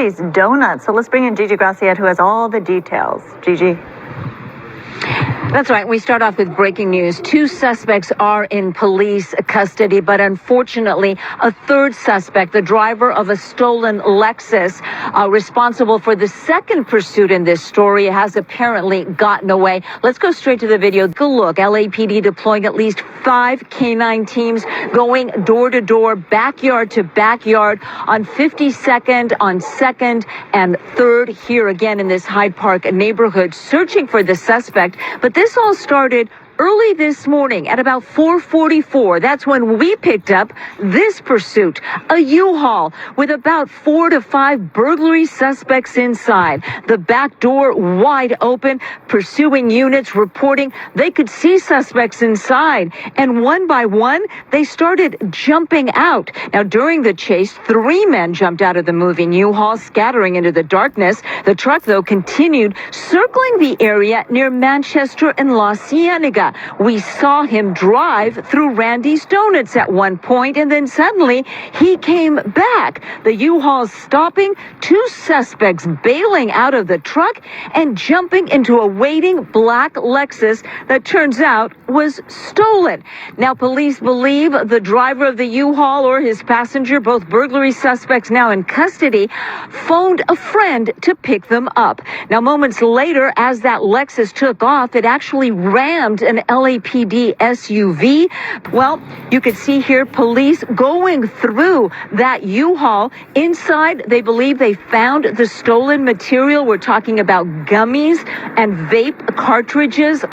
Gummies, donuts. So let's bring in Gigi Graciet, who has all the details. Gigi. That's right. We start off with breaking news. 2 suspects are in police custody, but unfortunately, a third suspect, the driver of a stolen Lexus, responsible for the second pursuit in this story, has apparently gotten away. Let's go straight to the video. Take a look. LAPD deploying at least 5 canine teams going door to door, backyard to backyard on 52nd, on 2nd and 3rd here again in this Hyde Park neighborhood, searching for the suspect. But this all started early this morning at about 4:44. That's when we picked up this pursuit, a U-Haul with about 4 to 5 burglary suspects inside. The back door wide open, pursuing units reporting they could see suspects inside. And one by one, they started jumping out. Now, during the chase, 3 men jumped out of the moving U-Haul, scattering into the darkness. The truck, though, continued circling the area near Manchester and La Cienega. We saw him drive through Randy's Donuts at one point, and then suddenly he came back. The U-Haul stopping, 2 suspects bailing out of the truck and jumping into a waiting black Lexus that turns out was stolen. Now, police believe the driver of the U-Haul or his passenger, both burglary suspects now in custody, phoned a friend to pick them up. Now, moments later, as that Lexus took off, it actually rammed an LAPD SUV. Well, you could see here police going through that U-Haul. Inside, they believe they found the stolen material. We're talking about gummies and vape cartridges.